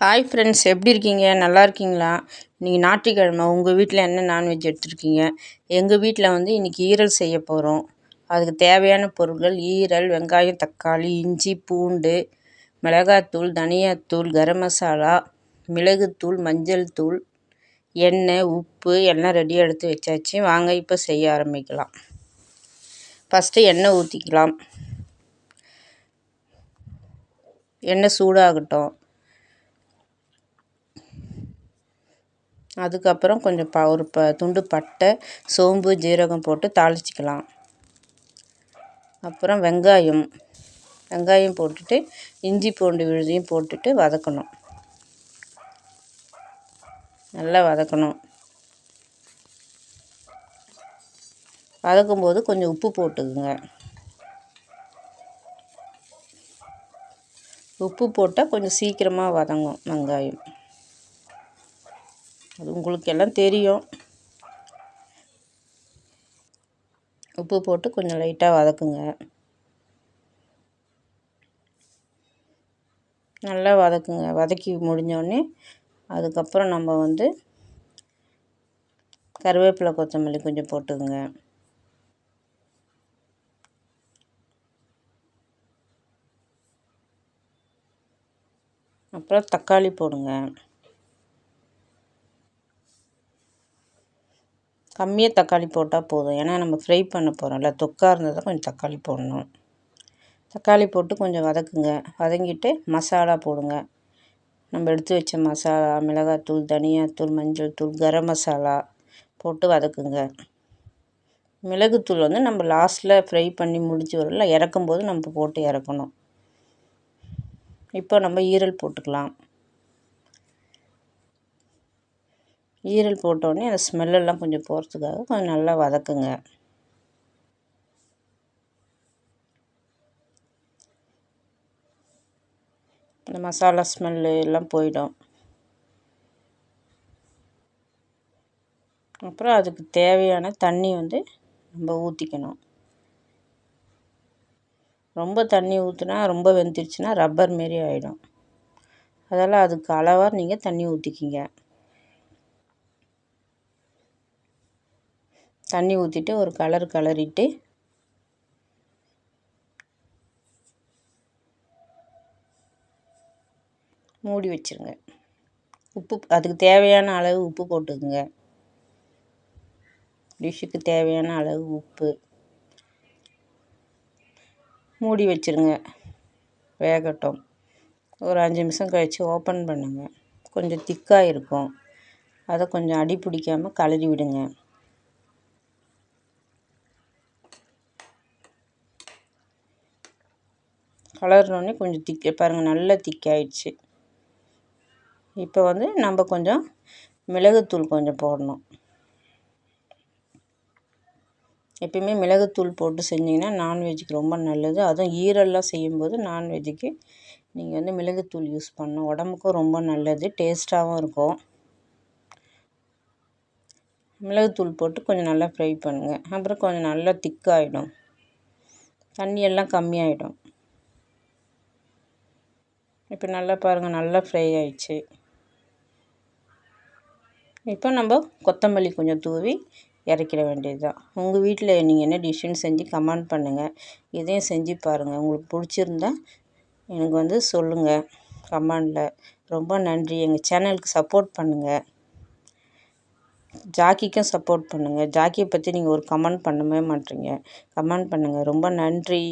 Hi friends, எப்படி இருக்கீங்க? நல்லா இருக்கீங்களா? இன்றைக்கி ஞாயிற்றுக்கிழமை. உங்கள் வீட்டில் என்ன நான்வெஜ் எடுத்துருக்கீங்க? எங்கள் வீட்டில் வந்து இன்றைக்கி ஈரல் செய்ய போகிறோம். அதுக்கு தேவையான பொருட்கள்: ஈரல், வெங்காயம், தக்காளி, இஞ்சி, பூண்டு, மிளகாத்தூள், தனியாத்தூள், கரம் மசாலா, மிளகுத்தூள், மஞ்சள் தூள், எண்ணெய், உப்பு எல்லாம் ரெடியாக எடுத்து வச்சாச்சு. வாங்க இப்போ செய்ய ஆரம்பிக்கலாம். ஃபஸ்ட்டு எண்ணெய் ஊற்றிக்கலாம். எண்ணெய் சூடாகட்டும். அதுக்கப்புறம் கொஞ்சம் ஒரு துண்டு பட்டை, சோம்பு, ஜீரகம் போட்டு தாளிச்சிக்கலாம். அப்புறம் வெங்காயம் போட்டுட்டு இஞ்சி பூண்டு விழுதையும் போட்டுட்டு வதக்கணும். நல்லா வதக்கணும். வதக்கும்போது கொஞ்சம் உப்பு போட்டுக்குங்க. உப்பு போட்டால் கொஞ்சம் சீக்கிரமாக வதங்கும் வெங்காயம். அது உங்களுக்கு எல்லாம் தெரியும். உப்பு போட்டு கொஞ்சம் லைட்டாக வதக்குங்க. நல்லா வதக்குங்க. வதக்கி முடிஞ்சோடனே அதுக்கப்புறம் நம்ம வந்து கருவேப்பிலை, கொத்தமல்லி கொஞ்சம் போட்டுக்குங்க. அப்புறம் தக்காளி போடுங்க. கம்மியாக தக்காளி போட்டால் போதும், ஏன்னா நம்ம ஃப்ரை பண்ண போகிறோம்ல. தொக்கா இருந்தால் தான் கொஞ்சம் தக்காளி போடணும். தக்காளி போட்டு கொஞ்சம் வதக்குங்க. வதங்கிட்டு மசாலா போடுங்க. நம்ம எடுத்து வச்ச மசாலா, மிளகாத்தூள், தனியாத்தூள், மஞ்சள் தூள், கரம் மசாலா போட்டு வதக்குங்க. மிளகுத்தூள் வந்து நம்ம லாஸ்ட்டில் ஃப்ரை பண்ணி முடிச்சு வரல, இறக்கும்போது நம்ம போட்டு இறக்கணும். இப்போ நம்ம ஈரல் போட்டுக்கலாம். ஈரல் போட்டோடனே அந்த ஸ்மெல்லெல்லாம் கொஞ்சம் போகிறதுக்காக கொஞ்சம் நல்லா வதக்குங்க. இந்த மசாலா ஸ்மெல்லு எல்லாம் போயிடும். அப்புறம் அதுக்கு தேவையான தண்ணி வந்து நம்ம ஊற்றிக்கணும். ரொம்ப தண்ணி ஊற்றினா ரொம்ப வெந்துருச்சுன்னா ரப்பர் மாரி ஆகிடும். அதெல்லாம் அதுக்கு அளவாக நீங்கள் தண்ணி ஊற்றிக்கிங்க. தண்ணி ஊற்றிட்டு ஒரு கிளறிட்டு மூடி வச்சுருங்க. அதுக்கு தேவையான அளவு உப்பு போட்டுக்குங்க. டிஷ்ஷுக்கு தேவையான அளவு உப்பு மூடி வச்சுருங்க. வேகட்டும். ஒரு 5 நிமிஷம் கழித்து ஓப்பன் பண்ணுங்கள். கொஞ்சம் திக்காக இருக்கும். அதை கொஞ்சம் அடி பிடிக்காமல் கலரி விடுங்க. கலர்னோடனே கொஞ்சம் பாருங்கள், நல்லா திக்காயிடுச்சு. இப்போ வந்து நம்ம கொஞ்சம் மிளகுத்தூள் கொஞ்சம் போடணும். எப்பயுமே மிளகுத்தூள் போட்டு செஞ்சிங்கன்னா நான்வெஜ்ஜுக்கு ரொம்ப நல்லது. அதுவும் ஈரல்லாம் செய்யும்போது நான்வெஜ்ஜுக்கு நீங்கள் வந்து மிளகுத்தூள் யூஸ் பண்ணணும். உடம்புக்கும் ரொம்ப நல்லது, டேஸ்ட்டாகவும் இருக்கும். மிளகுத்தூள் போட்டு கொஞ்சம் நல்லா ஃப்ரை பண்ணுங்கள். அப்புறம் கொஞ்சம் நல்லா திக்காகிடும். தண்ணியெல்லாம் கம்மியாகிடும். இப்போ நல்லா பாருங்கள், நல்லா ஃப்ரை ஆயிடுச்சு. இப்போ நம்ம கொத்தமல்லி கொஞ்சம் தூவி இறக்கிட வேண்டியது தான். உங்கள் வீட்டில் நீங்கள் என்ன டிஷ்ஷுன்னு செஞ்சு கமெண்ட் பண்ணுங்கள். இதையும் செஞ்சு பாருங்கள். உங்களுக்கு பிடிச்சிருந்தா எனக்கு வந்து சொல்லுங்கள் கமெண்டில். ரொம்ப நன்றி. எங்கள் சேனலுக்கு சப்போர்ட் பண்ணுங்கள். ஜாக்கிக்கும் சப்போர்ட் பண்ணுங்கள். ஜாக்கியை பற்றி நீங்கள் ஒரு கமெண்ட் பண்ணவே மாட்டீங்க. கமெண்ட் பண்ணுங்கள். ரொம்ப நன்றி.